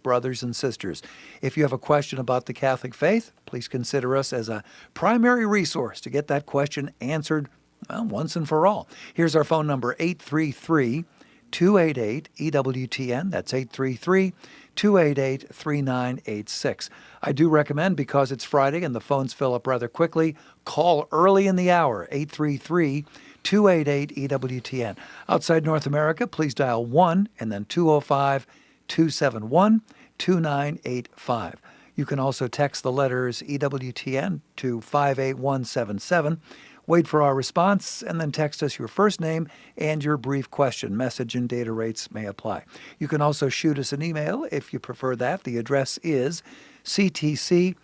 brothers and sisters. If you have a question about the Catholic faith, please consider us as a primary resource to get that question answered once and for all. Here's our phone number, 833-288-EWTN. That's 833-288-3986. I do recommend, because it's Friday and the phones fill up rather quickly, call early in the hour, 833-288-EWTN. Outside North America, please dial 1 and then 205-271-2985. You can also text the letters EWTN to 58177. Wait for our response, and then text us your first name and your brief question. Message and data rates may apply. You can also shoot us an email if you prefer that. The address is ctc@ewtn.com.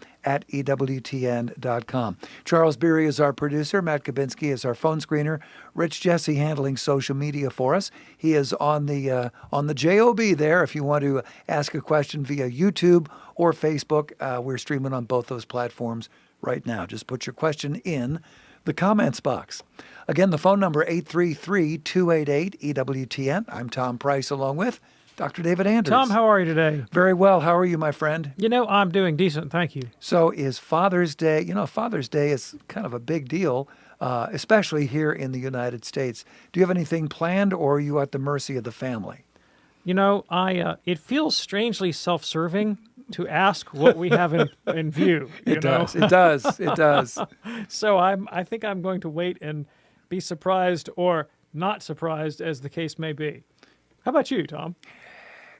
Charles Beery is our producer. Matt Kabinski is our phone screener. Rich Jesse handling social media for us. He is on the JOB there if you want to ask a question via YouTube or Facebook. We're streaming on both those platforms right now. Just put your question in the comments box. Again, the phone number, 833-288-EWTN. I'm Tom Price, along with Dr. David Anders. Tom, how are you today? Very well. How are you, my friend? I'm doing decent, thank you. So is Father's Day. Father's Day is kind of a big deal, especially here in the United States. Do you have anything planned, or are you at the mercy of the family? It feels strangely self-serving to ask what we have in view. It does. So I think I'm going to wait and be surprised or not surprised, as the case may be. How about you, Tom?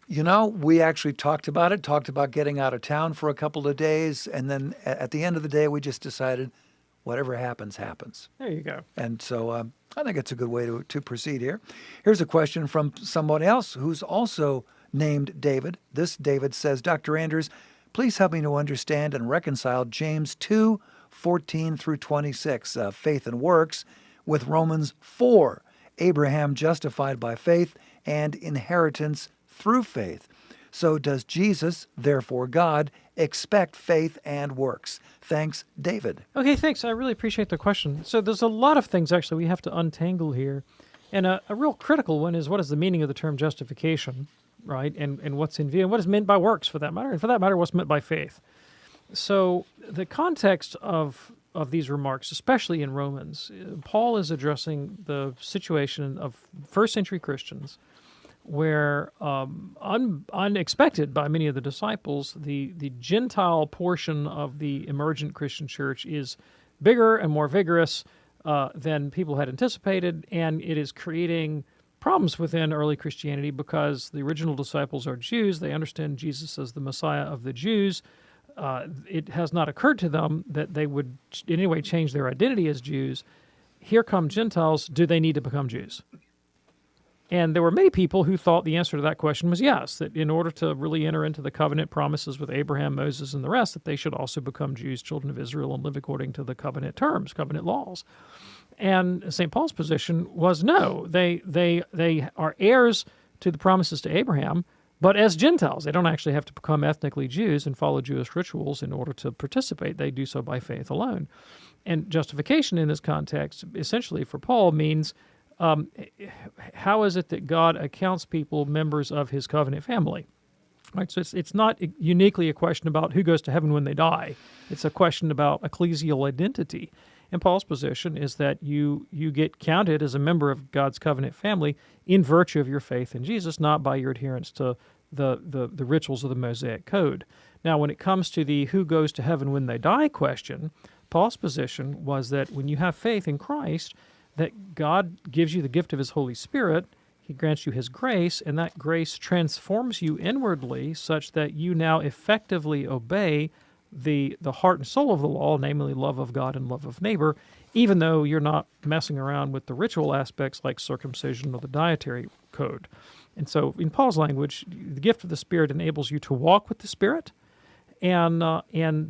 We actually talked about getting out of town for a couple of days, and then at the end of the day, we just decided whatever happens, happens. There you go. And so I think it's a good way to proceed here. Here's a question from someone else who's also named David. This David says, Dr. Anders, please help me to understand and reconcile James 2:14 through 26, faith and works, with Romans 4, Abraham justified by faith and inheritance through faith. So does Jesus, therefore God, expect faith and works? Thanks, David. Okay, thanks. I really appreciate the question. So there's a lot of things, actually, we have to untangle here. And a real critical one is, what is the meaning of the term justification, right? And what's in view, and what is meant by works, for that matter, and for that matter, what's meant by faith. So the context of these remarks, especially in Romans, Paul is addressing the situation of first-century Christians where, unexpected by many of the disciples, the Gentile portion of the emergent Christian church is bigger and more vigorous than people had anticipated, and it is creating problems within early Christianity because the original disciples are Jews. They understand Jesus as the Messiah of the Jews. It has not occurred to them that they would in any way change their identity as Jews. Here come Gentiles. Do they need to become Jews? And there were many people who thought the answer to that question was yes, that in order to really enter into the covenant promises with Abraham, Moses, and the rest, that they should also become Jews, children of Israel, and live according to the covenant terms, covenant laws. And St. Paul's position was no, they are heirs to the promises to Abraham, but as Gentiles. They don't actually have to become ethnically Jews and follow Jewish rituals in order to participate. They do so by faith alone. And justification in this context, essentially for Paul, means how is it that God accounts people members of his covenant family? Right, so it's not uniquely a question about who goes to heaven when they die. It's a question about ecclesial identity. And Paul's position is that you get counted as a member of God's covenant family in virtue of your faith in Jesus, not by your adherence to the rituals of the Mosaic Code. Now, when it comes to the who goes to heaven when they die question, Paul's position was that when you have faith in Christ, that God gives you the gift of his Holy Spirit, he grants you his grace, and that grace transforms you inwardly such that you now effectively obey the heart and soul of the law, namely love of God and love of neighbor, even though you're not messing around with the ritual aspects like circumcision or the dietary code. And so in Paul's language, the gift of the Spirit enables you to walk with the Spirit, and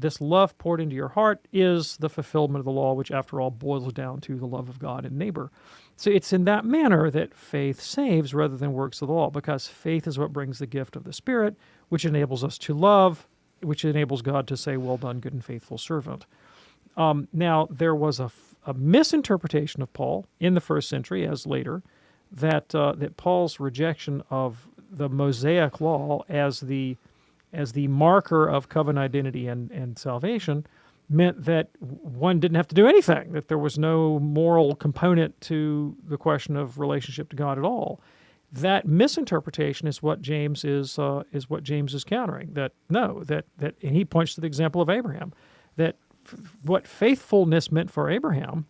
this love poured into your heart is the fulfillment of the law, which after all boils down to the love of God and neighbor. So it's in that manner that faith saves rather than works of the law, because faith is what brings the gift of the Spirit, which enables us to love, which enables God to say, well done, good and faithful servant. Now, there was a misinterpretation of Paul in the first century, as later, that Paul's rejection of the Mosaic law as the as the marker of covenant identity and salvation meant that one didn't have to do anything, that there was no moral component to the question of relationship to God at all. That misinterpretation is what James is countering. That no, that and he points to the example of Abraham, that what faithfulness meant for Abraham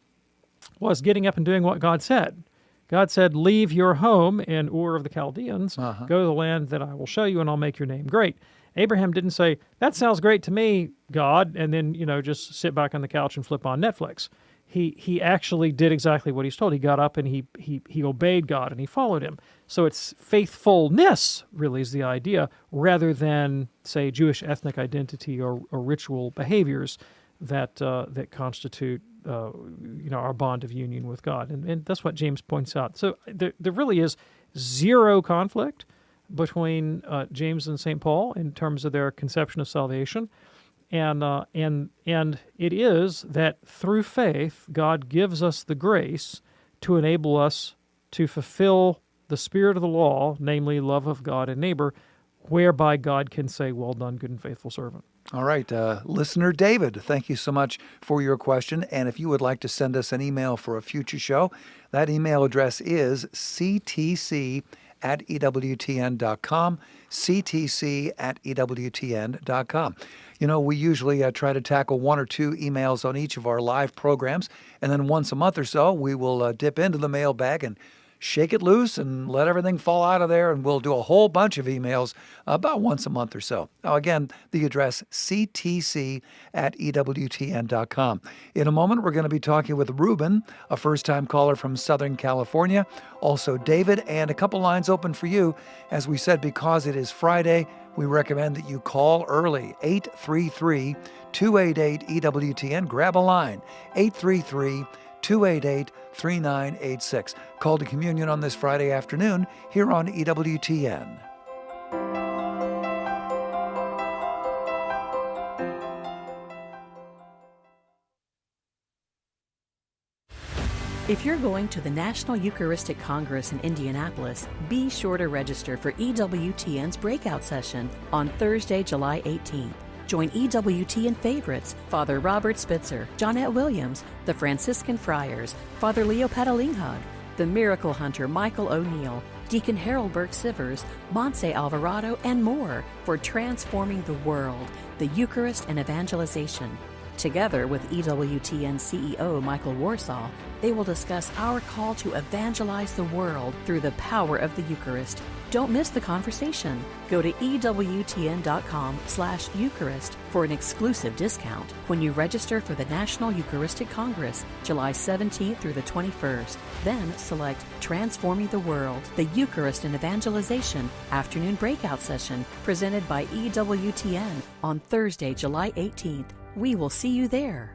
was getting up and doing what God said. God said, "Leave your home in Ur of the Chaldeans, go to the land that I will show you, and I'll make your name great." Abraham didn't say, "That sounds great to me, God," and then just sit back on the couch and flip on Netflix. He actually did exactly what he's told. He got up and he obeyed God and he followed him. So it's faithfulness really is the idea, rather than say Jewish ethnic identity or ritual behaviors that constitute our bond of union with God. And that's what James points out. So there really is zero conflict between James and St. Paul in terms of their conception of salvation. And it is that through faith, God gives us the grace to enable us to fulfill the spirit of the law, namely love of God and neighbor, whereby God can say, "Well done, good and faithful servant." All right. Listener David, thank you so much for your question. And if you would like to send us an email for a future show, that email address is ctc@ewtn.com, ctc@ewtn.com. We usually try to tackle one or two emails on each of our live programs, and then once a month or so, we will dip into the mailbag and shake it loose and let everything fall out of there, and we'll do a whole bunch of emails about once a month or so. Now, again, the address, ctc@ewtn.com. In a moment, we're going to be talking with Ruben, a first-time caller from Southern California, also David, and a couple lines open for you. As we said, because it is Friday, we recommend that you call early, 833-288-EWTN. Grab a line, 833-288-3986. Call to communion on this Friday afternoon here on EWTN. If you're going to the National Eucharistic Congress in Indianapolis, be sure to register for EWTN's breakout session on Thursday, July 18th. Join EWTN favorites Father Robert Spitzer, Johnette Williams, the Franciscan Friars, Father Leo Patalinghag, the Miracle Hunter Michael O'Neill, Deacon Harold Burke-Sivers, Montse Alvarado, and more for transforming the world, the Eucharist, and evangelization. Together with EWTN CEO Michael Warsaw, they will discuss our call to evangelize the world through the power of the Eucharist. Don't miss the conversation. Go to EWTN.com/Eucharist for an exclusive discount when you register for the National Eucharistic Congress, July 17th through the 21st. Then select Transforming the World, the Eucharist and Evangelization Afternoon Breakout Session presented by EWTN on Thursday, July 18th. We will see you there.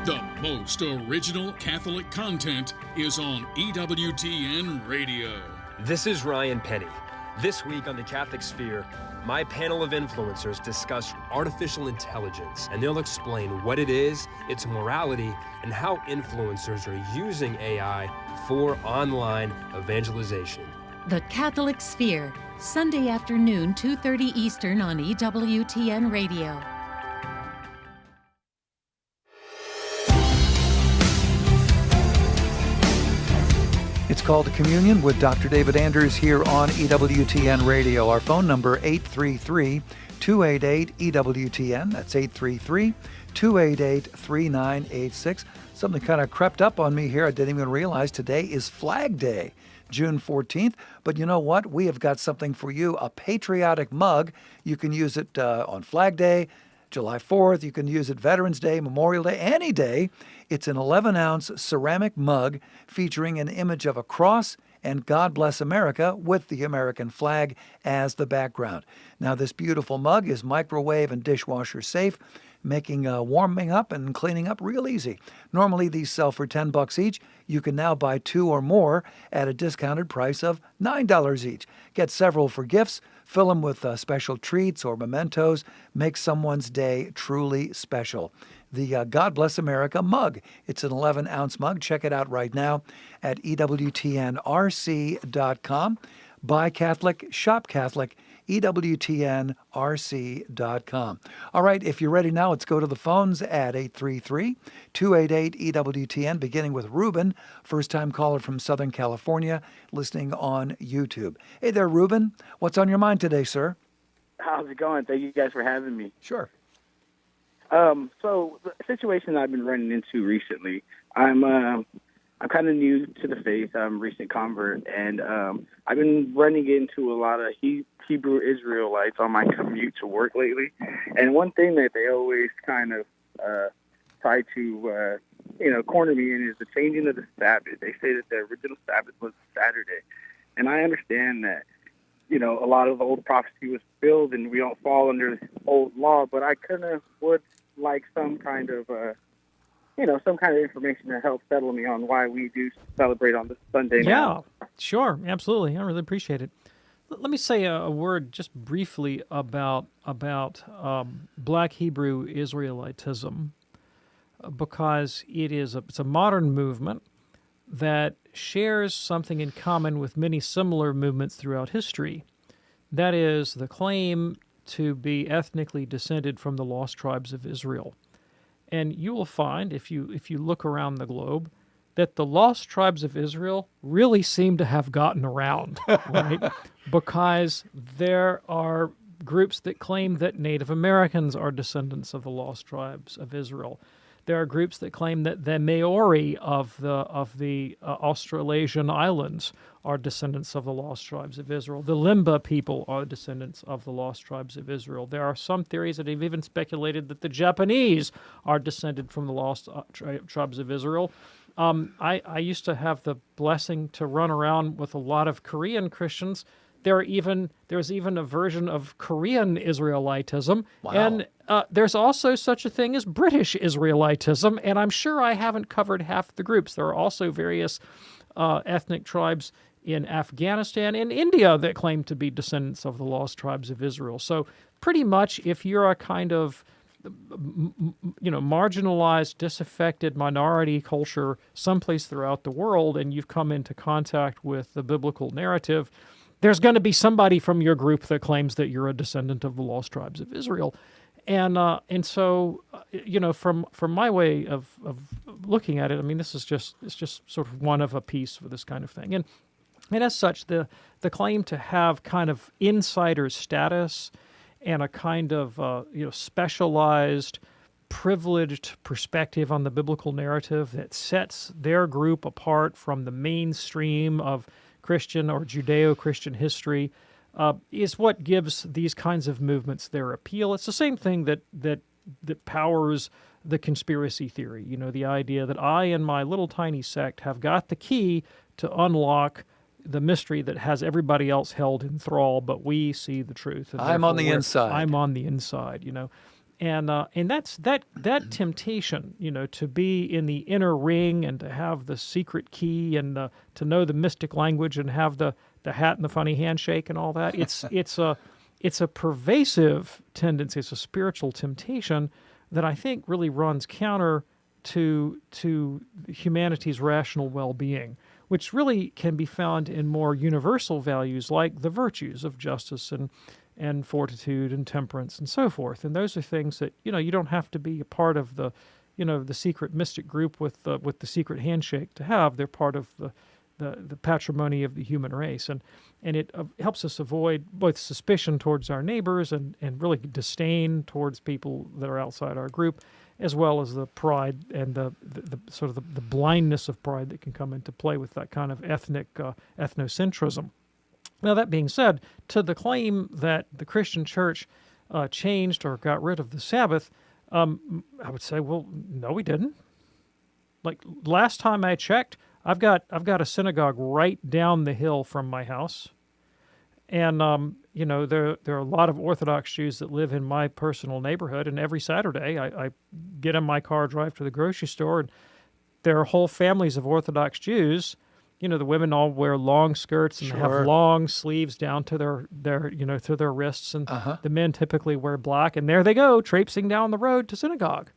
The most original Catholic content is on EWTN Radio. This is Ryan Penny. This week on the Catholic Sphere, my panel of influencers discuss artificial intelligence, and they'll explain what it is, its morality, and how influencers are using AI for online evangelization. The Catholic Sphere, Sunday afternoon, 2:30 Eastern on EWTN Radio. It's called to Communion with Dr. David Anders here on EWTN Radio. Our phone number, 833-288-EWTN. That's 833-288-3986. Something kind of crept up on me here. I didn't even realize today is Flag Day, June 14th. But you know what? We have got something for you, a patriotic mug. You can use it on Flag Day, July 4th. You can use it Veterans Day, Memorial Day, any day. It's an 11-ounce ceramic mug featuring an image of a cross and God Bless America with the American flag as the background. Now, this beautiful mug is microwave and dishwasher safe, making warming up and cleaning up real easy. Normally, these sell for $10 each. You can now buy 2 or more at a discounted price of $9 each. Get several for gifts. Fill them with special treats or mementos. Make someone's day truly special. The God Bless America mug. It's an 11-ounce mug. Check it out right now at EWTNRC.com. Buy Catholic, shop Catholic, EWTNRC.com. All right, if you're ready now, let's go to the phones at 833-288-EWTN, beginning with Ruben, first-time caller from Southern California, listening on YouTube. Hey there, Ruben. What's on your mind today, sir? How's it going? Thank you guys for having me. Sure. So the situation I've been running into recently, I'm kind of new to the faith. I'm a recent convert, and I've been running into a lot of Hebrew Israelites on my commute to work lately. And one thing that they always kind of try to, corner me in is the changing of the Sabbath. They say that the original Sabbath was Saturday, and I understand that. A lot of the old prophecy was filled, and we don't fall under the old law. But I kind of would like some kind of information to help settle me on why we do celebrate on this Sunday now. Yeah, sure, absolutely. I really appreciate it. Let me say a word just briefly about Black Hebrew Israelitism, because it's a modern movement that shares something in common with many similar movements throughout history. That is the claim to be ethnically descended from the lost tribes of Israel. And you will find, if you look around the globe, that the lost tribes of Israel really seem to have gotten around, right? Because there are groups that claim that Native Americans are descendants of the lost tribes of Israel. There are groups that claim that the Maori of the Australasian islands are descendants of the lost tribes of Israel. The Limba people are descendants of the lost tribes of Israel. There are some theories that have even speculated that the Japanese are descended from the lost tribes of Israel. I used to have the blessing to run around with a lot of Korean Christians. There's even a version of Korean Israelitism, Wow. and there's also such a thing as British Israelitism, and I'm sure I haven't covered half the groups. There are also various ethnic tribes in Afghanistan and India that claim to be descendants of the lost tribes of Israel. So pretty much if you're a kind of marginalized, disaffected minority culture someplace throughout the world, and you've come into contact with the biblical narrative, there's going to be somebody from your group that claims that you're a descendant of the lost tribes of Israel. And so, from my way of looking at it, I mean, it's just sort of one of a piece for this kind of thing. And as such, the claim to have kind of insider status and a kind of specialized, privileged perspective on the biblical narrative that sets their group apart from the mainstream of Christian or Judeo-Christian history is what gives these kinds of movements their appeal. It's the same thing that powers the conspiracy theory. The idea that I and my little tiny sect have got the key to unlock the mystery that has everybody else held in thrall, but we see the truth. And I'm on the inside. I'm on the inside, And that's that temptation, to be in the inner ring and to have the secret key and to know the mystic language and have the hat and the funny handshake and all that. It's a pervasive tendency. It's a spiritual temptation that I think really runs counter to humanity's rational well-being, which really can be found in more universal values like the virtues of justice and fortitude and temperance and so forth. And those are things that, you don't have to be a part of the secret mystic group with the secret handshake to have. They're part of the patrimony of the human race. And it helps us avoid both suspicion towards our neighbors and really disdain towards people that are outside our group, as well as the pride and the sort of the blindness of pride that can come into play with that kind of ethnic ethnocentrism. Now, that being said, to the claim that the Christian church changed or got rid of the Sabbath, I would say, well, no, we didn't. Like last time I checked, I've got a synagogue right down the hill from my house, and there are a lot of Orthodox Jews that live in my personal neighborhood. And every Saturday, I get in my car, drive to the grocery store, and there are whole families of Orthodox Jews. The women all wear long skirts and have long sleeves down to their wrists, and the men typically wear black. And there they go, traipsing down the road to synagogue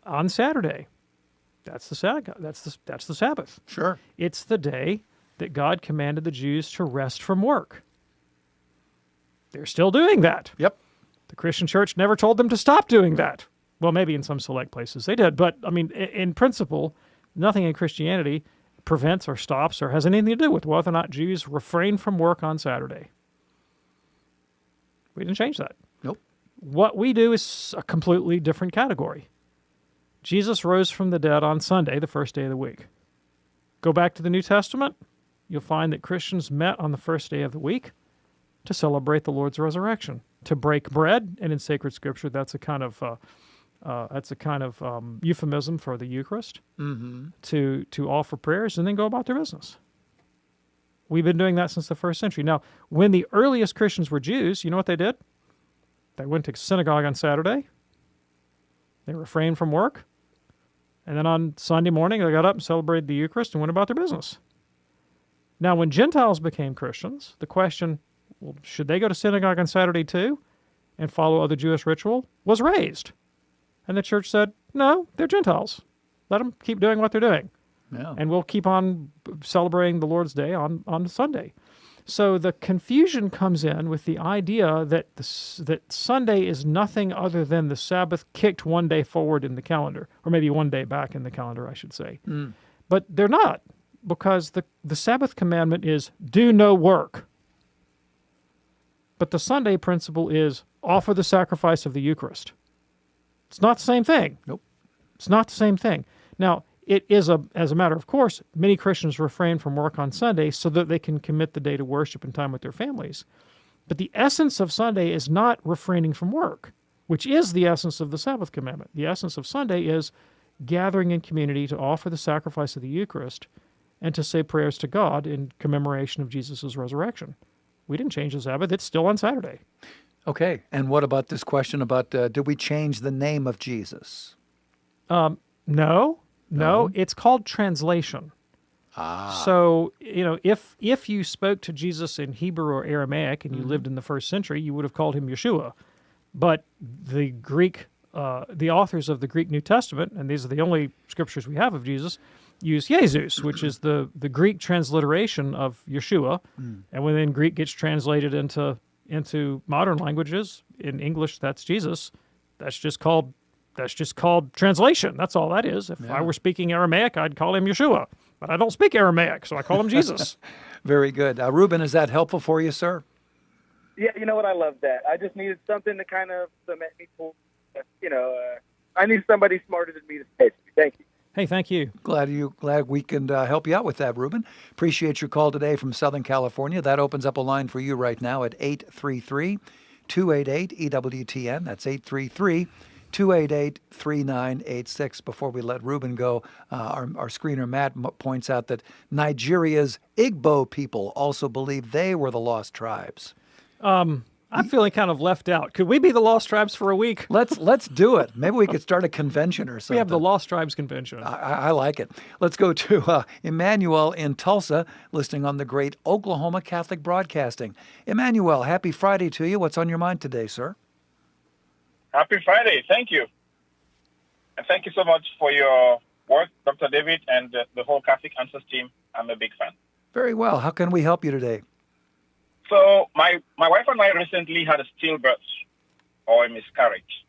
on Saturday. That's the synagogue. That's the Sabbath. Sure. It's the day that God commanded the Jews to rest from work. They're still doing that. Yep. The Christian church never told them to stop doing that. Well, maybe in some select places they did, but I mean, in principle, nothing in Christianity prevents or stops or has anything to do with whether or not Jews refrain from work on Saturday. We didn't change that. Nope. What we do is a completely different category. Jesus rose from the dead on Sunday, the first day of the week. Go back to the New Testament, you'll find that Christians met on the first day of the week to celebrate the Lord's resurrection, to break bread, and in sacred Scripture, that's a kind of euphemism for the Eucharist, to offer prayers and then go about their business. We've been doing that since the first century. Now, when the earliest Christians were Jews, you know what they did? They went to synagogue on Saturday. They refrained from work. And then on Sunday morning, they got up and celebrated the Eucharist and went about their business. Now, when Gentiles became Christians, the question, well, should they go to synagogue on Saturday too and follow other Jewish ritual, was raised. And the church said, no, they're Gentiles. Let them keep doing what they're doing. Yeah. And we'll keep on celebrating the Lord's Day on Sunday. So the confusion comes in with the idea that that Sunday is nothing other than the Sabbath kicked one day forward in the calendar, or maybe one day back in the calendar, I should say. But they're not, because the Sabbath commandment is do no work. But the Sunday principle is offer the sacrifice of the Eucharist. It's not the same thing. Nope. It's not the same thing. Now, it is, as a matter of course, many Christians refrain from work on Sunday so that they can commit the day to worship and time with their families. But the essence of Sunday is not refraining from work, which is the essence of the Sabbath commandment. The essence of Sunday is gathering in community to offer the sacrifice of the Eucharist and to say prayers to God in commemoration of Jesus' resurrection. We didn't change the Sabbath. It's still on Saturday. Okay. And what about this question about did we change the name of Jesus? No, it's called translation. So, if you spoke to Jesus in Hebrew or Aramaic and you lived in the first century, you would have called him Yeshua. But the authors of the Greek New Testament, and these are the only scriptures we have of Jesus, use Jesus, which is the Greek transliteration of Yeshua. And when then Greek gets translated into modern languages, in English, that's Jesus. That's just called translation. That's all that is. If I were speaking Aramaic, I'd call him Yeshua. But I don't speak Aramaic, so I call him Jesus. Very good. Reuben, is that helpful for you, sir? Yeah, you know what? I love that. I just needed something to kind of cement me for, I need somebody smarter than me to say it. Thank you. Hey, thank you. Glad we can help you out with that, Reuben. Appreciate your call today from Southern California. That opens up a line for you right now at 833-288-EWTN. That's 833-288-3986. Before we let Reuben go, our screener Matt points out that Nigeria's Igbo people also believe they were the lost tribes. I'm feeling kind of left out. Could we be the Lost Tribes for a week? Let's do it. Maybe we could start a convention or something. We have the Lost Tribes convention. I like it. Let's go to Emmanuel in Tulsa, listening on the great Oklahoma Catholic Broadcasting. Emmanuel, happy Friday to you. What's on your mind today, sir? Happy Friday. Thank you. And thank you so much for your work, Dr. David, and the whole Catholic Answers team. I'm a big fan. Very well. How can we help you today? So my wife and I recently had a stillbirth or a miscarriage.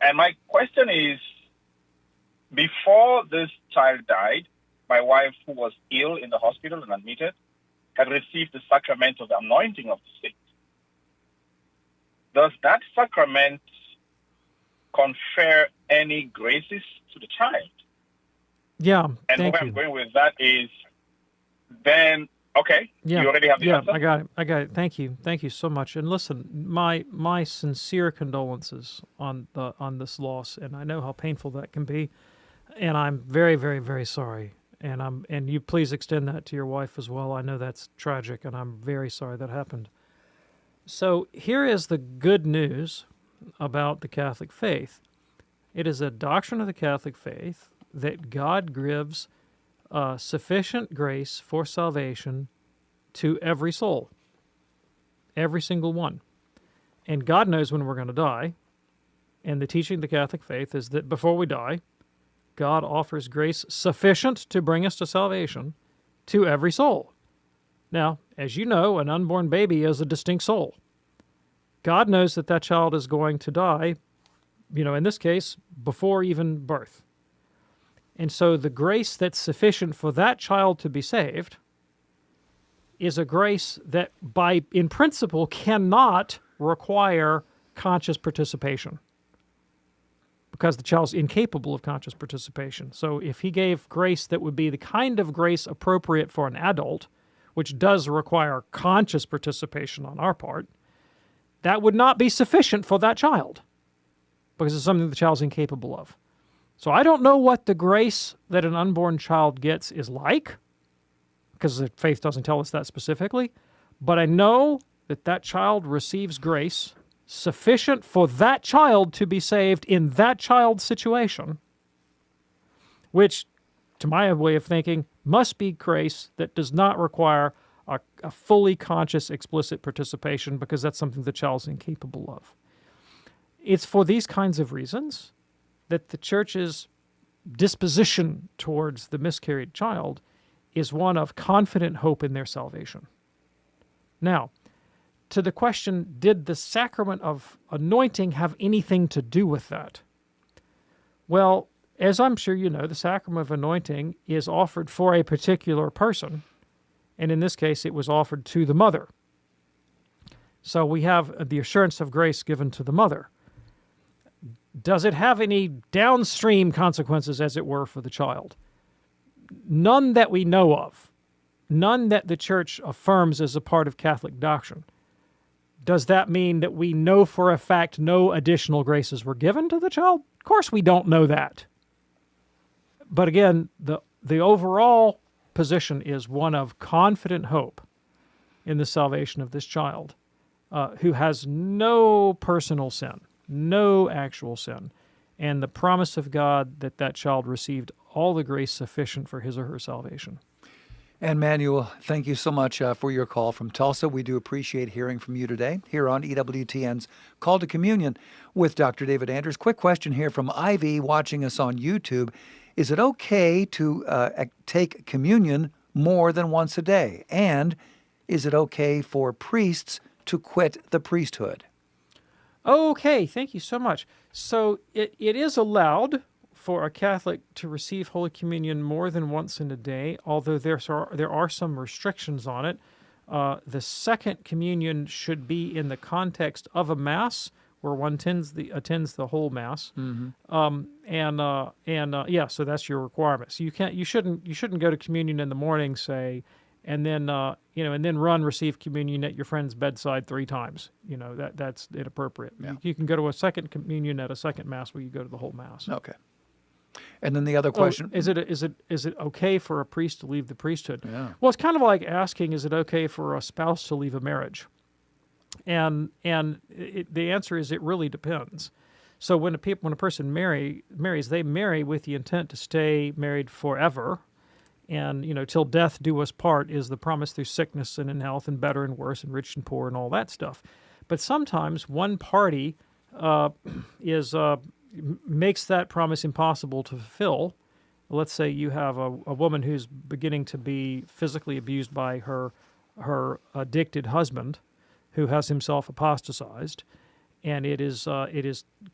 And my question is, before this child died, my wife, who was ill in the hospital and admitted, had received the sacrament of the anointing of the sick. Does that sacrament confer any graces to the child? Yeah, and thank where you. I'm going with that is, then, okay, Yeah, you already have the answer? I got it. Thank you so much. And listen, my sincere condolences on this loss, and I know how painful that can be, and I'm very, very, very sorry. And you please extend that to your wife as well. I know that's tragic, and I'm very sorry that happened. So here is the good news about the Catholic faith. It is a doctrine of the Catholic faith that God gives sufficient grace for salvation to every soul, every single one. And God knows when we're going to die. And the teaching of the Catholic faith is that before we die, God offers grace sufficient to bring us to salvation to every soul. Now, as you know, an unborn baby is a distinct soul. God knows that that child is going to die, in this case, before even birth. And so the grace that's sufficient for that child to be saved is a grace that, in principle, cannot require conscious participation, because the child's incapable of conscious participation. So if he gave grace that would be the kind of grace appropriate for an adult, which does require conscious participation on our part, that would not be sufficient for that child, because it's something the child's incapable of. So I don't know what the grace that an unborn child gets is like, because the faith doesn't tell us that specifically, but I know that that child receives grace sufficient for that child to be saved in that child's situation, which, to my way of thinking, must be grace that does not require a fully conscious, explicit participation, because that's something the child's incapable of. It's for these kinds of reasons that the Church's disposition towards the miscarried child is one of confident hope in their salvation. Now, to the question, did the sacrament of anointing have anything to do with that? Well, as I'm sure you know, the sacrament of anointing is offered for a particular person, and in this case, it was offered to the mother. So we have the assurance of grace given to the mother. Does it have any downstream consequences, as it were, for the child? None that we know of. None that the Church affirms as a part of Catholic doctrine. Does that mean that we know for a fact no additional graces were given to the child? Of course we don't know that. But again, the overall position is one of confident hope in the salvation of this child, who has no personal sin, no actual sin, and the promise of God that that child received all the grace sufficient for his or her salvation. And Manuel, thank you so much for your call from Tulsa. We do appreciate hearing from you today here on EWTN's Call to Communion with Dr. David Anders. Quick question here from Ivy watching us on YouTube. Is it okay to take communion more than once a day? And is it okay for priests to quit the priesthood? Okay, thank you so much. So it is allowed for a Catholic to receive Holy Communion more than once in a day, although there are some restrictions on it. The second communion should be in the context of a Mass, where one attends the whole Mass. Mm-hmm. So that's your requirement. So you shouldn't go to communion in the morning, say, and then receive communion at your friend's bedside 3 times. That's inappropriate. Yeah. You can go to a second communion at a second Mass where you go to the whole Mass. Okay. And then the other question: is it okay for a priest to leave the priesthood? Yeah. Well, it's kind of like asking, is it okay for a spouse to leave a marriage? And the answer is, it really depends. So when a person marries, they marry with the intent to stay married forever, and till death do us part is the promise through sickness and in health and better and worse and rich and poor and all that stuff. But sometimes one party makes that promise impossible to fulfill. Let's say you have a woman who's beginning to be physically abused by her addicted husband, who has himself apostatized, and it is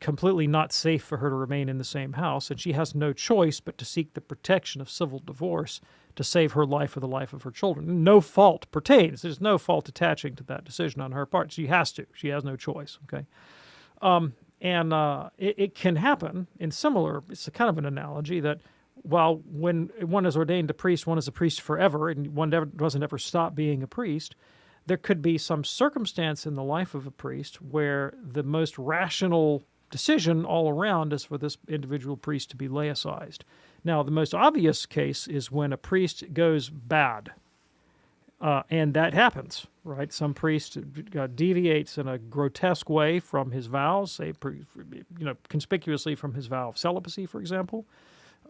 completely not safe for her to remain in the same house, and she has no choice but to seek the protection of civil divorce to save her life or the life of her children. No fault pertains. There's no fault attaching to that decision on her part. She has to. She has no choice. Okay. It can happen in similar, it's a kind of an analogy that while when one is ordained a priest, one is a priest forever, and one doesn't ever stop being a priest, there could be some circumstance in the life of a priest where the most rational decision all around is for this individual priest to be laicized. Now, the most obvious case is when a priest goes bad. And that happens, right? Some priest deviates in a grotesque way from his vows, say, conspicuously from his vow of celibacy, for example,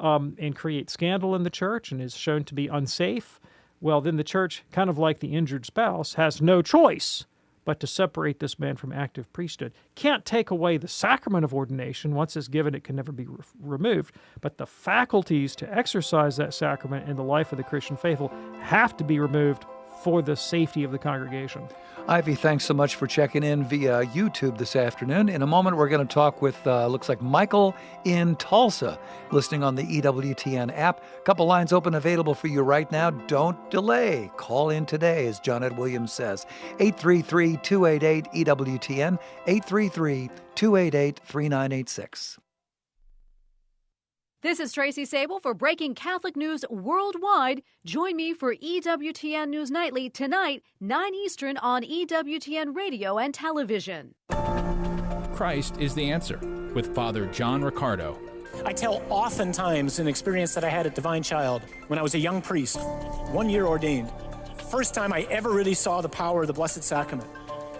and creates scandal in the church and is shown to be unsafe. Well, then the church, kind of like the injured spouse, has no choice but to separate this man from active priesthood. Can't take away the sacrament of ordination. Once it's given, it can never be removed. But the faculties to exercise that sacrament in the life of the Christian faithful have to be removed for the safety of the congregation. Ivy, thanks so much for checking in via YouTube this afternoon. In a moment, we're going to talk with, looks like Michael in Tulsa, listening on the EWTN app. A couple lines open available for you right now. Don't delay. Call in today, as John Ed Williams says. 833-288-EWTN, 833-288-3986. This is Tracy Sable for Breaking Catholic News Worldwide. Join me for EWTN News Nightly tonight, 9 Eastern on EWTN Radio and Television. Christ is the answer with Father John Riccardo. I tell oftentimes an experience that I had at Divine Child when I was a young priest, 1 year ordained. First time I ever really saw the power of the Blessed Sacrament.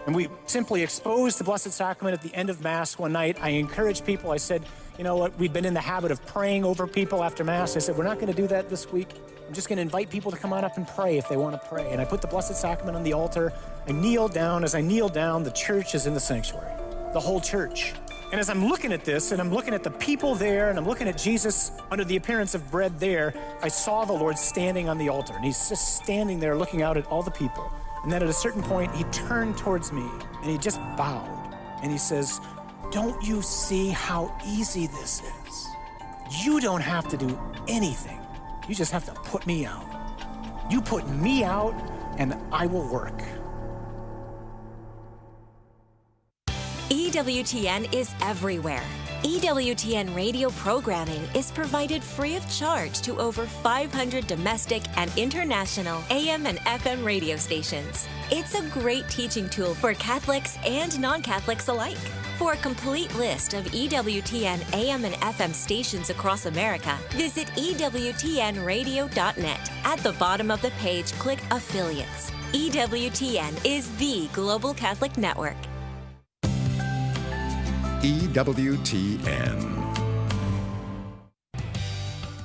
And we simply exposed the Blessed Sacrament at the end of Mass one night. I encouraged people. I said, you know what, we've been in the habit of praying over people after Mass. I said, we're not going to do that this week. I'm just going to invite people to come on up and pray if they want to pray. And I put the Blessed Sacrament on the altar. I kneel down. As I kneel down, the church is in the sanctuary, the whole church. And as I'm looking at this, and I'm looking at the people there, and I'm looking at Jesus under the appearance of bread there, I saw the Lord standing on the altar. And he's just standing there looking out at all the people. And then at a certain point, he turned towards me, and he just bowed. And he says, don't you see how easy this is? You don't have to do anything. You just have to put me out. You put me out, and I will work. EWTN is everywhere. EWTN radio programming is provided free of charge to over 500 domestic and international AM and FM radio stations. It's a great teaching tool for Catholics and non-Catholics alike. For a complete list of EWTN AM and FM stations across America, visit EWTNradio.net. At the bottom of the page, click Affiliates. EWTN is the Global Catholic Network. EWTN.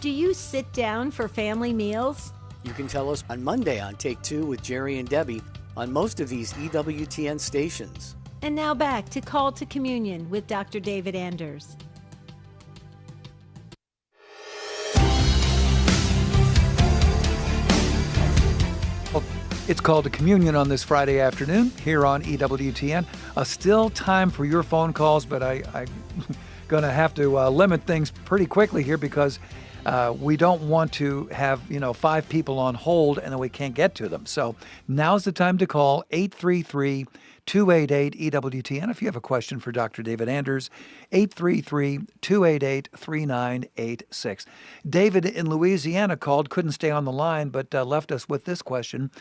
Do you sit down for family meals? You can tell us on Monday on Take Two with Jerry and Debbie on most of these EWTN stations. And now back to Call to Communion with Dr. David Anders. Well, it's Called to Communion on this Friday afternoon here on EWTN. Still time for your phone calls, but I'm going to have to limit things pretty quickly here because we don't want to have, 5 people on hold and then we can't get to them. So now's the time to call 833-288-EWTN. If you have a question for Dr. David Anders, 833-288-3986. David in Louisiana called, couldn't stay on the line, but left us with this question.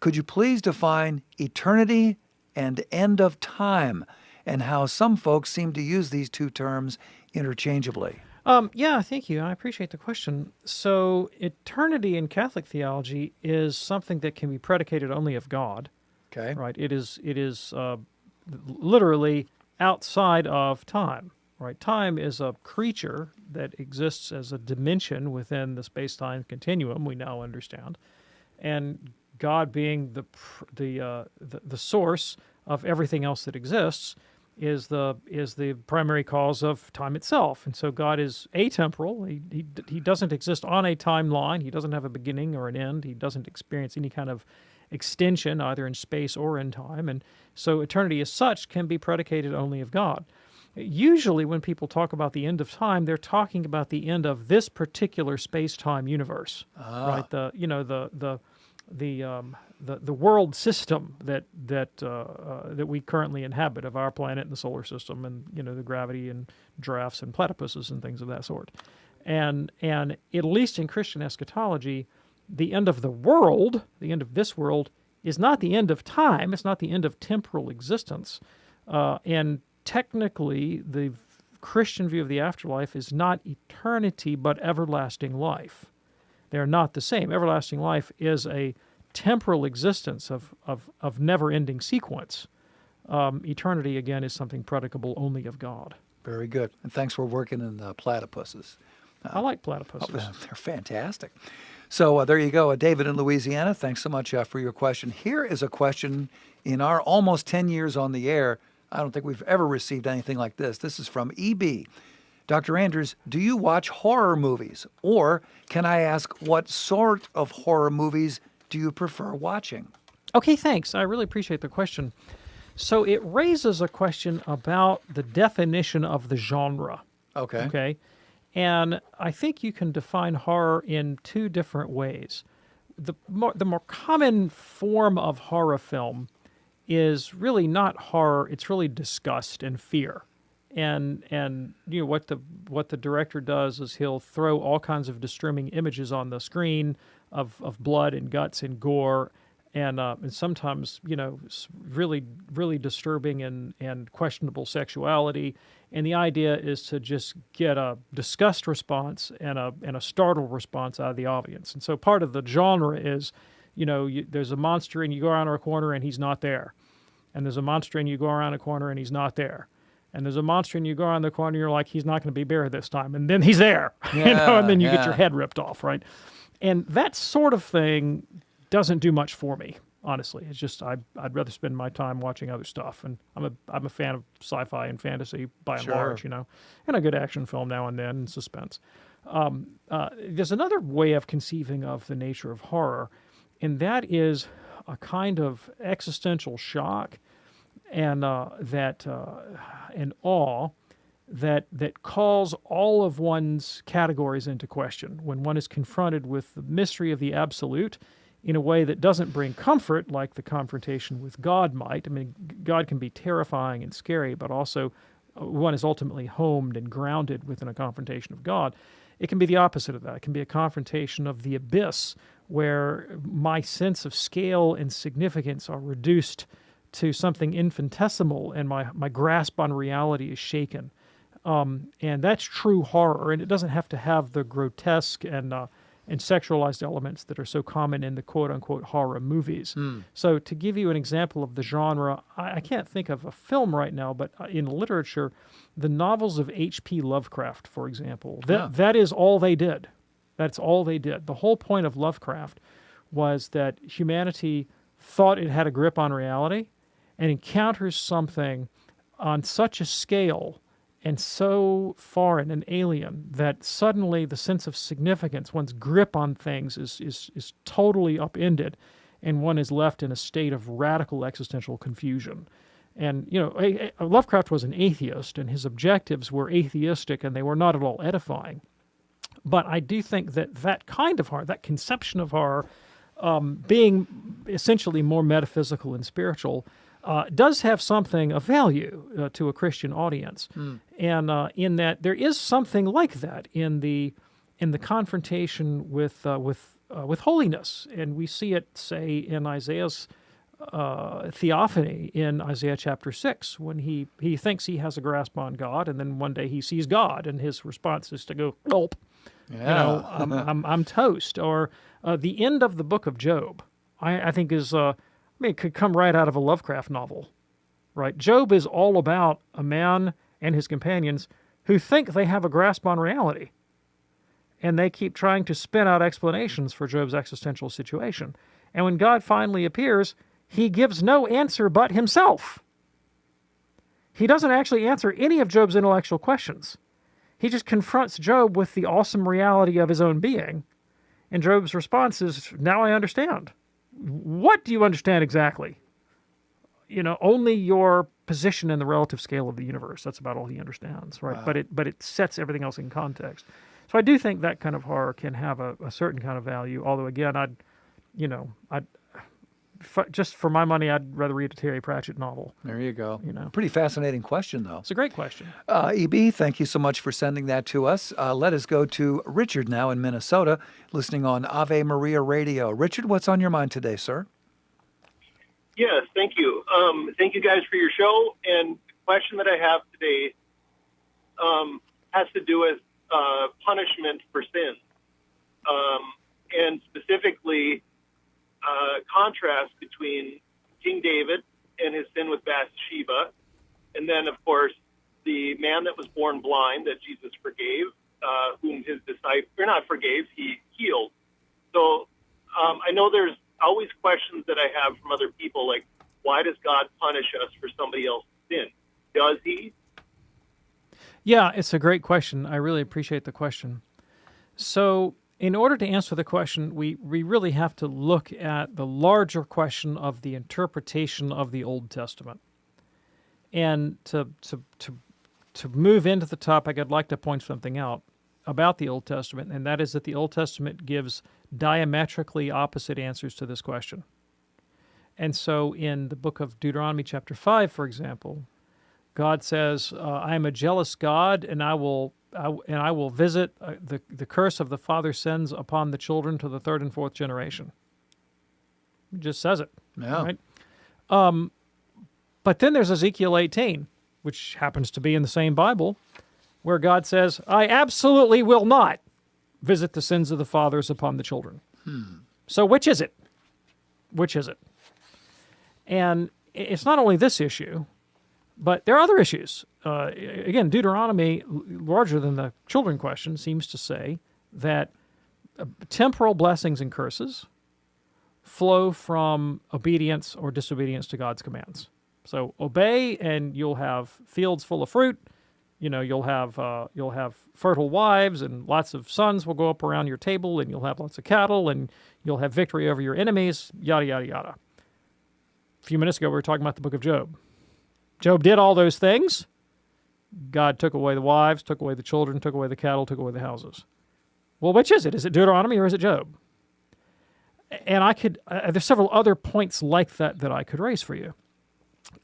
Could you please define eternity and end of time and how some folks seem to use these two terms interchangeably? Yeah, thank you. I appreciate the question. So eternity in Catholic theology is something that can be predicated only of God. Okay. Right. It is literally outside of time. Right. Time is a creature that exists as a dimension within the space-time continuum. We now understand, and God being the source of everything else that exists is the primary cause of time itself. And so God is atemporal. He doesn't exist on a timeline. He doesn't have a beginning or an end. He doesn't experience any kind of extension either in space or in time. And so eternity as such can be predicated only of God. Usually when people talk about the end of time, they're talking about the end of this particular space-time universe. Right? The world system that we currently inhabit of our planet and the solar system, and the gravity and giraffes and platypuses and things of that sort, and at least in Christian eschatology, the end of the world, the end of this world, is not the end of time. It's not the end of temporal existence, and technically, the Christian view of the afterlife is not eternity but everlasting life. They're not the same. Everlasting life is a temporal existence of never-ending sequence. Eternity, again, is something predicable only of God. Very good. And thanks for working in the platypuses. I like platypuses. They're fantastic. So there you go, David in Louisiana. Thanks so much for your question. Here is a question in our almost 10 years on the air. I don't think we've ever received anything like this. This is from EB. Dr. Andrews, do you watch horror movies? Or can I ask, what sort of horror movies do you prefer watching? Okay, thanks. I really appreciate the question. So it raises a question about the definition of the genre. Okay. Okay. And I think you can define horror in two different ways. The more common form of horror film is really not horror, it's really disgust and fear. And you know what the director does is he'll throw all kinds of disturbing images on the screen of blood and guts and gore, and sometimes really disturbing and questionable sexuality. And the idea is to just get a disgust response and a startled response out of the audience. And so part of the genre is, there's a monster and you go around a corner and he's not there, and there's a monster and you go around a corner and he's not there. And there's a monster and you go around the corner and you're like, he's not going to be buried this time. And then he's there, and then you get your head ripped off, right? And that sort of thing doesn't do much for me, honestly. It's just I'd rather spend my time watching other stuff. And I'm a fan of sci-fi and fantasy by and large, and a good action film now and then, and suspense. There's another way of conceiving of the nature of horror, and that is a kind of existential shock and and awe that calls all of one's categories into question when one is confronted with the mystery of the absolute in a way that doesn't bring comfort like the confrontation with God might. I mean, God can be terrifying and scary, but also one is ultimately homed and grounded within a confrontation of God. It can be the opposite of that. It can be a confrontation of the abyss where my sense of scale and significance are reduced to something infinitesimal, and my grasp on reality is shaken. And that's true horror, and it doesn't have to have the grotesque and sexualized elements that are so common in the quote-unquote horror movies. So to give you an example of the genre, I can't think of a film right now, but in literature, the novels of H.P. Lovecraft, for example, that is all they did. That's all they did. The whole point of Lovecraft was that humanity thought it had a grip on reality and encounters something on such a scale and so foreign and alien that suddenly the sense of significance, one's grip on things is totally upended, and one is left in a state of radical existential confusion. And, Lovecraft was an atheist, and his objectives were atheistic, and they were not at all edifying. But I do think that kind of horror, that conception of horror, being essentially more metaphysical and spiritual, does have something of value to a Christian audience, and in that there is something like that in the confrontation with holiness, and we see it, say, in Isaiah's theophany in Isaiah chapter 6, when he thinks he has a grasp on God, and then one day he sees God, and his response is to go, "Gulp." I'm toast. Or the end of the book of Job, I think is. It could come right out of a Lovecraft novel, right? Job is all about a man and his companions who think they have a grasp on reality, and they keep trying to spin out explanations for Job's existential situation. And when God finally appears, he gives no answer but himself. He doesn't actually answer any of Job's intellectual questions. He just confronts Job with the awesome reality of his own being, and Job's response is, "Now I understand." What do you understand exactly? Only your position in the relative scale of the universe. That's about all he understands, right? Wow. But it sets everything else in context. So I do think that kind of horror can have a certain kind of value. Although again, just for my money, I'd rather read a Terry Pratchett novel. There you go. Pretty fascinating question, though. It's a great question. EB, thank you so much for sending that to us. Let us go to Richard now in Minnesota, listening on Ave Maria Radio. Richard, what's on your mind today, sir? Yes, thank you. Thank you guys for your show. And the question that I have today has to do with punishment for sin. And specifically, contrast between King David and his sin with Bathsheba, and then, of course, the man that was born blind that Jesus forgave, whom his disciples, or not forgave, he healed. So I know there's always questions that I have from other people, like, why does God punish us for somebody else's sin? Does he? Yeah, it's a great question. I really appreciate the question. So in order to answer the question, we really have to look at the larger question of the interpretation of the Old Testament. And to move into the topic, I'd like to point something out about the Old Testament, and that is that the Old Testament gives diametrically opposite answers to this question. And so in the book of Deuteronomy chapter 5, for example, God says, I am a jealous God, and I will visit the curse of the father's sins upon the children to the third and fourth generation. He just says it. Yeah. Right? But then there's Ezekiel 18, which happens to be in the same Bible, where God says, I absolutely will not visit the sins of the fathers upon the children. So which is it? Which is it? And it's not only this issue, but there are other issues. Again, Deuteronomy, larger than the children question, seems to say that temporal blessings and curses flow from obedience or disobedience to God's commands. So obey, and you'll have fields full of fruit. You'll have fertile wives, and lots of sons will go up around your table, and you'll have lots of cattle, and you'll have victory over your enemies. Yada yada yada. A few minutes ago, we were talking about the book of Job. Job did all those things. God took away the wives, took away the children, took away the cattle, took away the houses. Well, which is it? Is it Deuteronomy or is it Job? And there's several other points like that I could raise for you.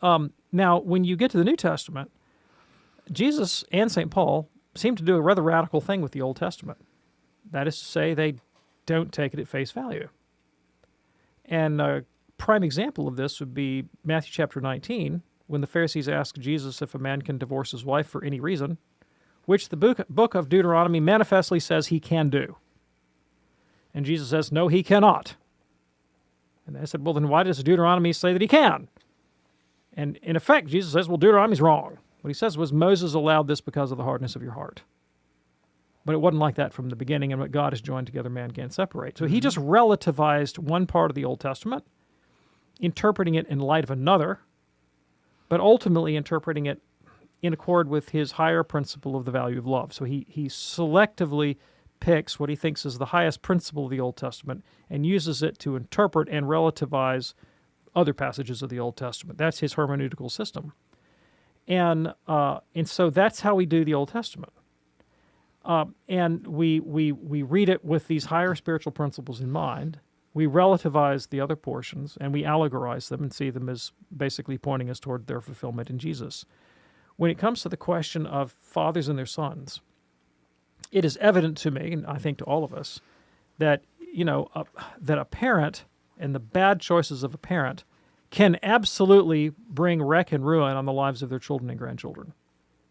Now, when you get to the New Testament, Jesus and St. Paul seem to do a rather radical thing with the Old Testament. That is to say, they don't take it at face value. And a prime example of this would be Matthew chapter 19, when the Pharisees ask Jesus if a man can divorce his wife for any reason, which the book of Deuteronomy manifestly says he can do. And Jesus says, no, he cannot. And they said, well, then why does Deuteronomy say that he can? And in effect, Jesus says, well, Deuteronomy's wrong. What he says was, Moses allowed this because of the hardness of your heart. But it wasn't like that from the beginning, and what God has joined together, man can't separate. So he just relativized one part of the Old Testament, interpreting it in light of another, but ultimately interpreting it in accord with his higher principle of the value of love. So he selectively picks what he thinks is the highest principle of the Old Testament and uses it to interpret and relativize other passages of the Old Testament. That's his hermeneutical system. And so that's how we do the Old Testament. And we read it with these higher spiritual principles in mind. We relativize the other portions, and we allegorize them and see them as basically pointing us toward their fulfillment in Jesus. When it comes to the question of fathers and their sons, it is evident to me, and I think to all of us, that that a parent and the bad choices of a parent can absolutely bring wreck and ruin on the lives of their children and grandchildren.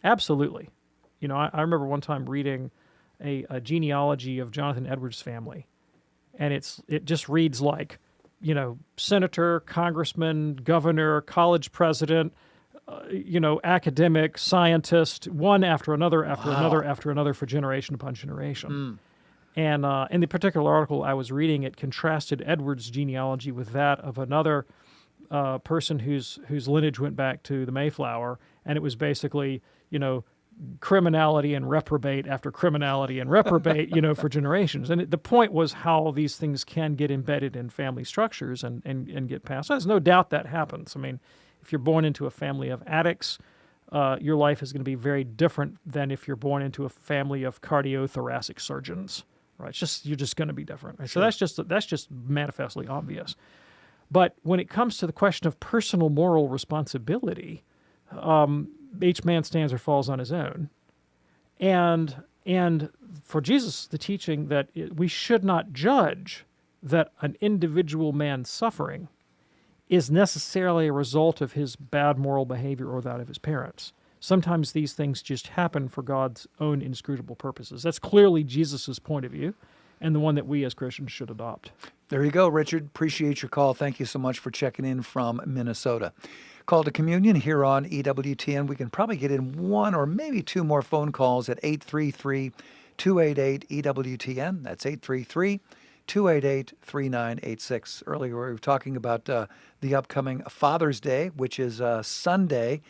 Absolutely. I remember one time reading a genealogy of Jonathan Edwards' family, and it just reads like, senator, congressman, governor, college president, academic, scientist, one after another, after another for generation upon generation. And in the particular article I was reading, it contrasted Edwards' genealogy with that of another person whose lineage went back to the Mayflower, and it was basically, criminality and reprobate after criminality and reprobate, for generations. And the point was how these things can get embedded in family structures and get passed. There's no doubt that happens. I mean, if you're born into a family of addicts, your life is going to be very different than if you're born into a family of cardiothoracic surgeons. Right? You're just going to be different. Right? Sure. So that's just manifestly obvious. But when it comes to the question of personal moral responsibility, each man stands or falls on his own. And for Jesus, the teaching that we should not judge that an individual man's suffering is necessarily a result of his bad moral behavior or that of his parents. Sometimes these things just happen for God's own inscrutable purposes. That's clearly Jesus' point of view, and the one that we as Christians should adopt. There you go, Richard. Appreciate your call. Thank you so much for checking in from Minnesota. Call to communion here on EWTN. We can probably get in one or maybe two more phone calls at 833-288-EWTN. That's 288-3986. Earlier we were talking about the upcoming Father's Day, which is Sunday.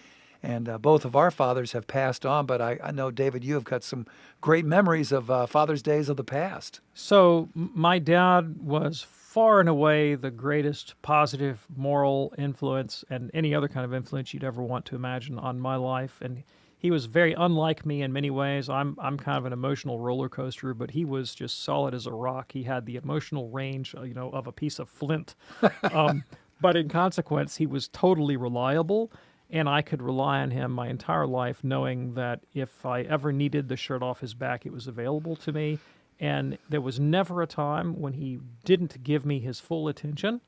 And both of our fathers have passed on, but I know, David, you have got some great memories of Father's Days of the past. So my dad was far and away the greatest positive moral influence and any other kind of influence you'd ever want to imagine on my life. And he was very unlike me in many ways. I'm kind of an emotional roller coaster, but he was just solid as a rock. He had the emotional range, of a piece of flint. But in consequence, he was totally reliable. And I could rely on him my entire life, knowing that if I ever needed the shirt off his back, it was available to me. And there was never a time when he didn't give me his full attention.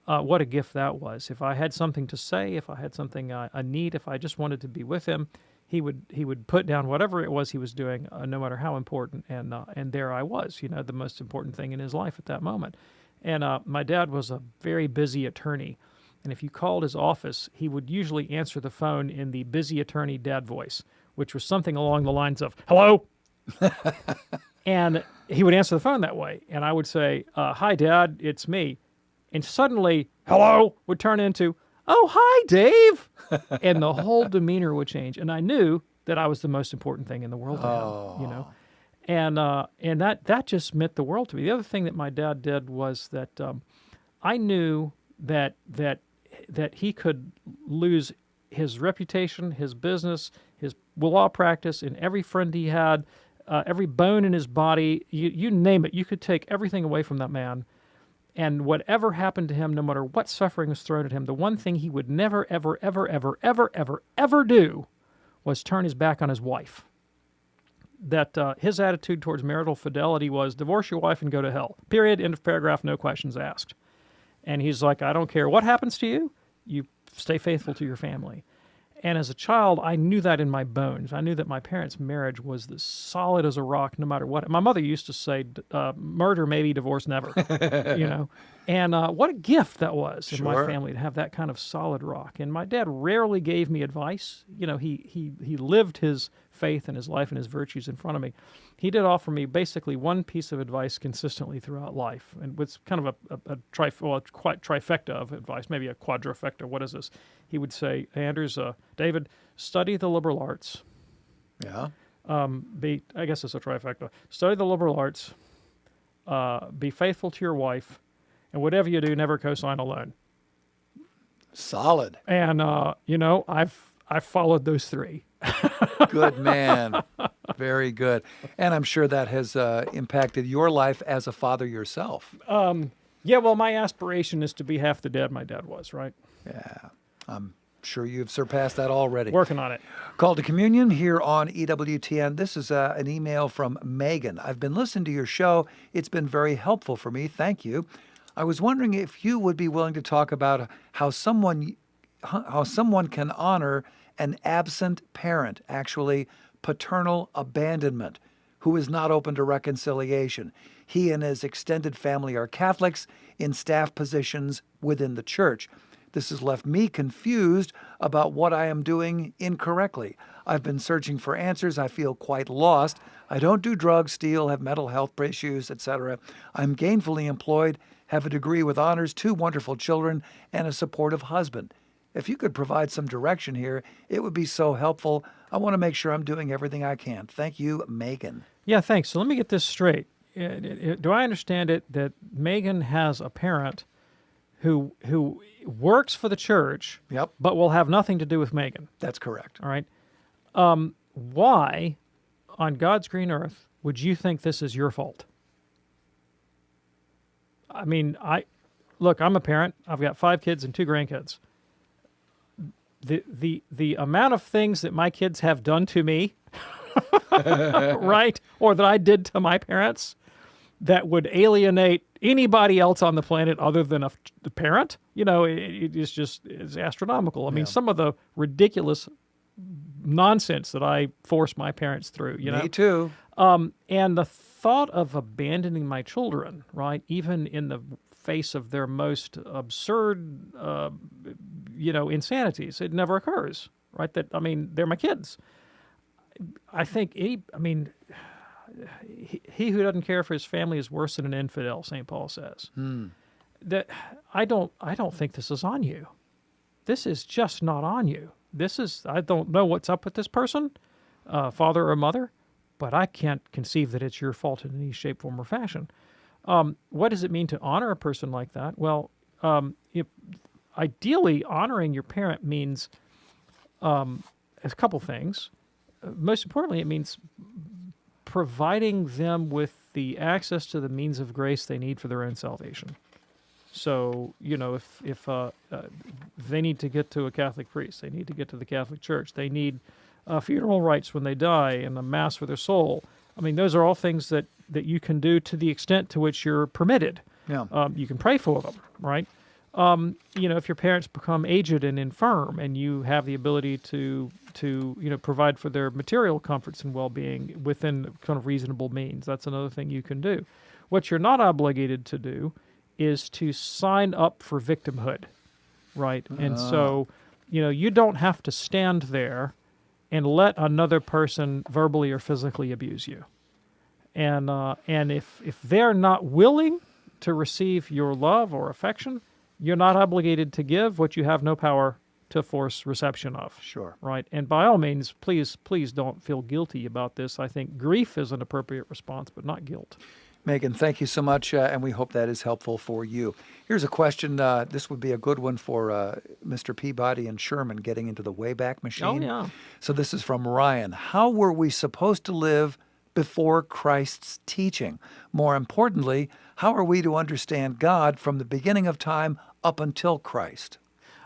What a gift that was. If I had something to say, if I had something I need, if I just wanted to be with him, he would put down whatever it was he was doing, no matter how important. And there I was, the most important thing in his life at that moment. And my dad was a very busy attorney. And if you called his office, he would usually answer the phone in the busy attorney dad voice, which was something along the lines of, "Hello?" And he would answer the phone that way. And I would say, "Hi, Dad, it's me." And suddenly, "Hello?" would turn into, "Oh, hi, Dave." And the whole demeanor would change. And I knew that I was the most important thing in the world to him, And that just meant the world to me. The other thing that my dad did was that I knew that he could lose his reputation, his business, his law practice, and every friend he had, every bone in his body, you name it. You could take everything away from that man, and whatever happened to him, no matter what suffering was thrown at him, the one thing he would never, ever, ever, ever, ever, ever, ever do was turn his back on his wife. That his attitude towards marital fidelity was divorce your wife and go to hell. Period. End of paragraph. No questions asked. And he's like, I don't care what happens to you. You stay faithful to your family. And as a child, I knew that in my bones. I knew that my parents' marriage was as solid as a rock, no matter what. My mother used to say, murder maybe, divorce never. And what a gift that was in my family to have that kind of solid rock. And my dad rarely gave me advice. He lived his faith and his life and his virtues in front of me. He did offer me basically one piece of advice consistently throughout life, and with kind of a trifecta of advice, maybe a quadrifecta. What is this? He would say, Anders, David, study the liberal arts. Yeah. I guess it's a trifecta. Study the liberal arts. Be faithful to your wife, and whatever you do, never co-sign a loan. Solid. And I've followed those three. Good man. Very good. And I'm sure that has impacted your life as a father yourself. Yeah, well, my aspiration is to be half the dad my dad was, right? Yeah. I'm sure you've surpassed that already. Working on it. Call to Communion here on EWTN. This is an email from Megan. I've been listening to your show. It's been very helpful for me. Thank you. I was wondering if you would be willing to talk about how someone can honor an absent parent, actually paternal abandonment, who is not open to reconciliation. He and his extended family are Catholics in staff positions within the church. This has left me confused about what I am doing incorrectly. I've been searching for answers. I feel quite lost. I don't do drugs, steal, have mental health issues, etc. I'm gainfully employed, have a degree with honors, 2 wonderful children, and a supportive husband. If you could provide some direction here, it would be so helpful. I want to make sure I'm doing everything I can. Thank you, Megan. Yeah, thanks. So let me get this straight. Do I understand it that Megan has a parent who works for the church, yep, but will have nothing to do with Megan? That's correct. All right. Why on God's green earth would you think this is your fault? I mean, I'm a parent. I've got 5 kids and 2 grandkids. The amount of things that my kids have done to me, right, or that I did to my parents, that would alienate anybody else on the planet other than the parent, it's astronomical. I mean, some of the ridiculous nonsense that I forced my parents through, Me too. And the thought of abandoning my children, right, even in the face of their most absurd, insanities, it never occurs, right? They're my kids. I think he who doesn't care for his family is worse than an infidel, St. Paul says. That I don't think this is on you. This is just not on you. I don't know what's up with this person, father or mother, but I can't conceive that it's your fault in any shape, form, or fashion. What does it mean to honor a person like that? Well, ideally, honoring your parent means a couple things. Most importantly, it means providing them with the access to the means of grace they need for their own salvation. So, if they need to get to a Catholic priest, they need to get to the Catholic Church, they need funeral rites when they die and a mass for their soul. I mean, those are all things that you can do to the extent to which you're permitted. Yeah. You can pray for them, right? If your parents become aged and infirm and you have the ability to provide for their material comforts and well-being within kind of reasonable means, that's another thing you can do. What you're not obligated to do is to sign up for victimhood, right? And so, you don't have to stand there and let another person verbally or physically abuse you. And if they're not willing to receive your love or affection, you're not obligated to give what you have no power to force reception of. Sure. Right? And by all means, please don't feel guilty about this. I think grief is an appropriate response, but not guilt. Megan, thank you so much, and we hope that is helpful for you. Here's a question. This would be a good one for Mr. Peabody and Sherman, getting into the Wayback Machine. Oh, yeah. So this is from Ryan. How were we supposed to live before Christ's teaching? More importantly, how are we to understand God from the beginning of time up until Christ?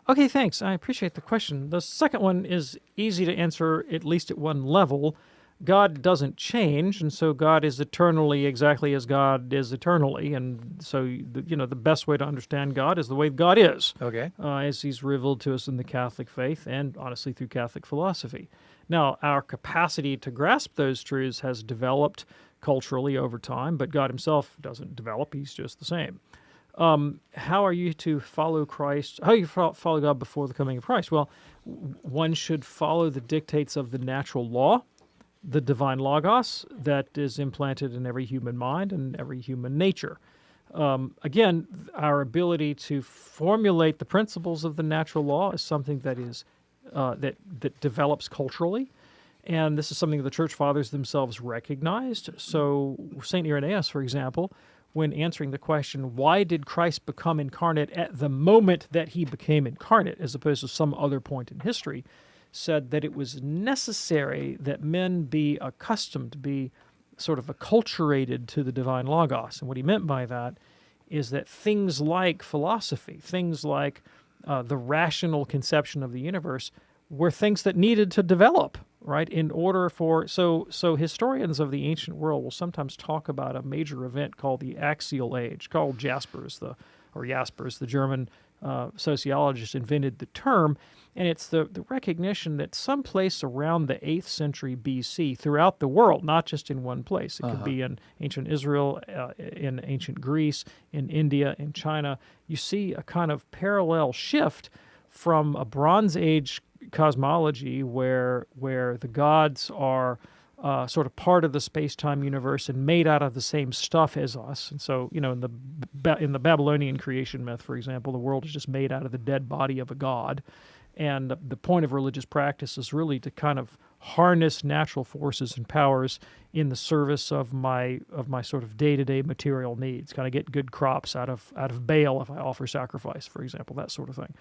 Okay, thanks. I appreciate the question. The second one is easy to answer, at least at one level. God doesn't change, and so God is eternally exactly as God is eternally, and so the best way to understand God is the way God is, okay, as He's revealed to us in the Catholic faith and honestly through Catholic philosophy. Now, our capacity to grasp those truths has developed culturally over time, but God Himself doesn't develop; He's just the same. How are you to follow Christ? How do you follow God before the coming of Christ? Well, one should follow the dictates of the natural law, the divine logos that is implanted in every human mind and every human nature. Again, our ability to formulate the principles of the natural law is something that is that develops culturally, and this is something the Church Fathers themselves recognized. So St. Irenaeus, for example, when answering the question, why did Christ become incarnate at the moment that He became incarnate, as opposed to some other point in history, said that it was necessary that men be accustomed, be sort of acculturated to the divine logos. And what he meant by that is that things like philosophy, things like the rational conception of the universe, were things that needed to develop, right? In order for so historians of the ancient world will sometimes talk about a major event called the Axial Age. Karl Jaspers, the German sociologist, invented the term, and it's the recognition that someplace around the 8th century BC throughout the world, not just in one place, it could be in ancient Israel, in ancient Greece, in India, in China, you see a kind of parallel shift from a Bronze Age cosmology where the gods are sort of part of the space-time universe and made out of the same stuff as us. And so, in the Babylonian creation myth, for example, the world is just made out of the dead body of a god. And the point of religious practice is really to kind of harness natural forces and powers in the service of my sort of day-to-day material needs, kind of get good crops out of Baal if I offer sacrifice, for example, that sort of thing.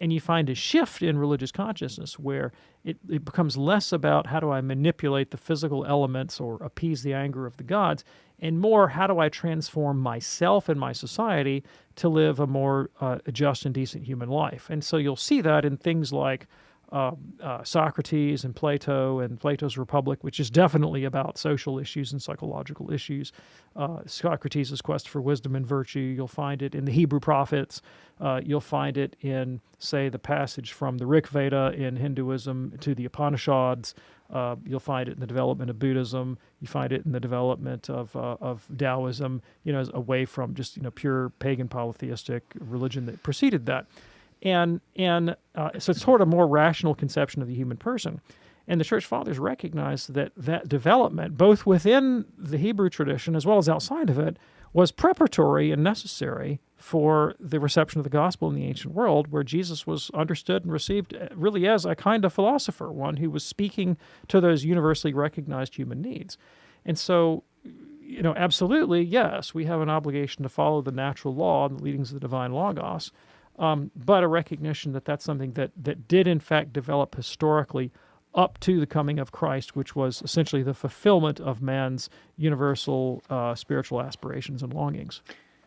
And you find a shift in religious consciousness where it becomes less about how do I manipulate the physical elements or appease the anger of the gods, and more how do I transform myself and my society to live a more just and decent human life. And so you'll see that in things like Socrates and Plato and Plato's Republic, which is definitely about social issues and psychological issues. Socrates' quest for wisdom and virtue. You'll find it in the Hebrew prophets. You'll find it in, say, the passage from the Rig Veda in Hinduism to the Upanishads. You'll find it in the development of Buddhism. You find it in the development of Taoism, away from just pure pagan polytheistic religion that preceded that. And so it's sort of a more rational conception of the human person. And the church fathers recognized that that development, both within the Hebrew tradition as well as outside of it, was preparatory and necessary for the reception of the gospel in the ancient world, where Jesus was understood and received really as a kind of philosopher, one who was speaking to those universally recognized human needs. And so, absolutely, yes, we have an obligation to follow the natural law and the leadings of the divine logos, but a recognition that that's something that did in fact develop historically up to the coming of Christ, which was essentially the fulfillment of man's universal spiritual aspirations and longings.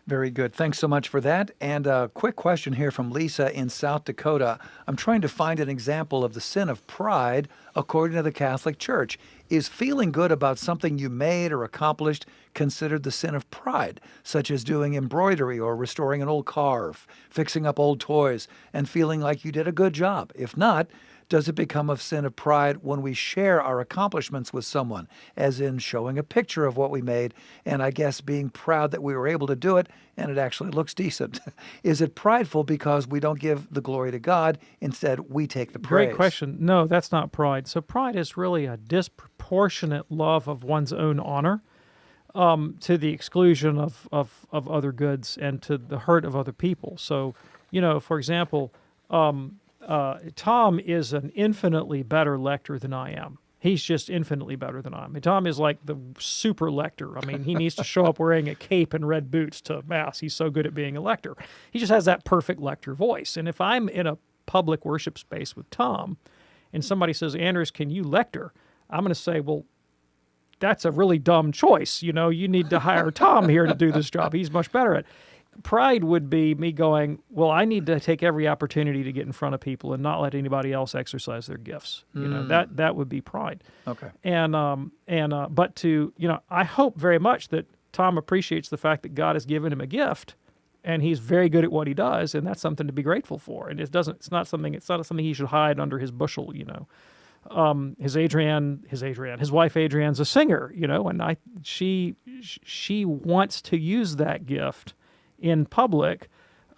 Very good. Thanks so much for that. And a quick question here from Lisa in South Dakota. I'm trying to find an example of the sin of pride according to the Catholic Church. Is feeling good about something you made or accomplished considered the sin of pride, such as doing embroidery or restoring an old car, fixing up old toys, and feeling like you did a good job? If not, does it become a sin of pride when we share our accomplishments with someone, as in showing a picture of what we made and I guess being proud that we were able to do it and it actually looks decent? Is it prideful because we don't give the glory to God, instead we take the praise? Great question. No, that's not pride. So pride is really a disproportionate love of one's own honor to the exclusion of other goods and to the hurt of other people. So, for example, Tom is an infinitely better lector than I am. He's just infinitely better than I am. Tom is like the super lector. I mean, he needs to show up wearing a cape and red boots to Mass. He's so good at being a lector. He just has that perfect lector voice. And if I'm in a public worship space with Tom and somebody says, Anders, can you lector? I'm going to say, well, that's a really dumb choice. You need to hire Tom here to do this job. He's much better at it. Pride would be me going, well, I need to take every opportunity to get in front of people and not let anybody else exercise their gifts. That would be pride. Okay. But I hope very much that Tom appreciates the fact that God has given him a gift, and he's very good at what he does, and that's something to be grateful for. And it's not something he should hide under his bushel. His wife Adrienne's a singer, and she wants to use that gift in public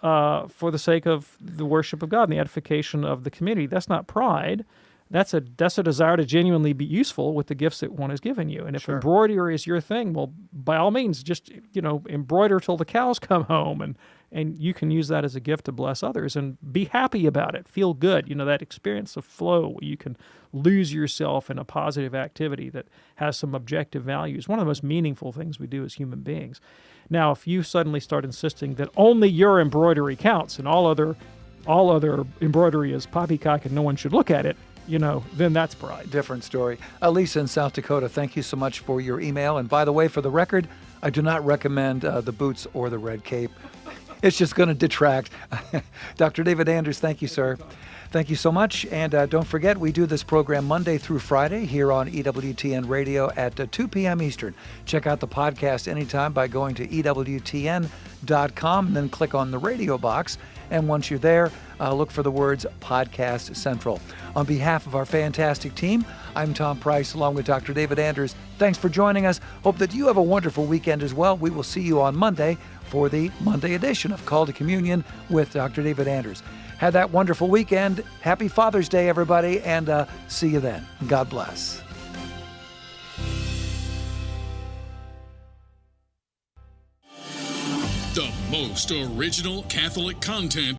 for the sake of the worship of God and the edification of the community. That's not pride. That's a desire to genuinely be useful with the gifts that one has given you. And if embroidery is your thing, well, by all means, just embroider till the cows come home, and you can use that as a gift to bless others and be happy about it. Feel good. That experience of flow where you can lose yourself in a positive activity that has some objective values. One of the most meaningful things we do as human beings. Now, if you suddenly start insisting that only your embroidery counts and all other embroidery is poppycock and no one should look at it, then that's pride. Different story. Lisa in South Dakota, thank you so much for your email. And by the way, for the record, I do not recommend the boots or the red cape. It's just going to detract. Dr. David Anders, thank you, sir. Thank you so much. And don't forget, we do this program Monday through Friday here on EWTN Radio at 2 p.m. Eastern. Check out the podcast anytime by going to EWTN.com and then click on the radio box. And once you're there, look for the words Podcast Central. On behalf of our fantastic team, I'm Tom Price along with Dr. David Anders. Thanks for joining us. Hope that you have a wonderful weekend as well. We will see you on Monday for the Monday edition of Call to Communion with Dr. David Anders. Have that wonderful weekend. Happy Father's Day, everybody, and see you then. God bless. The most original Catholic content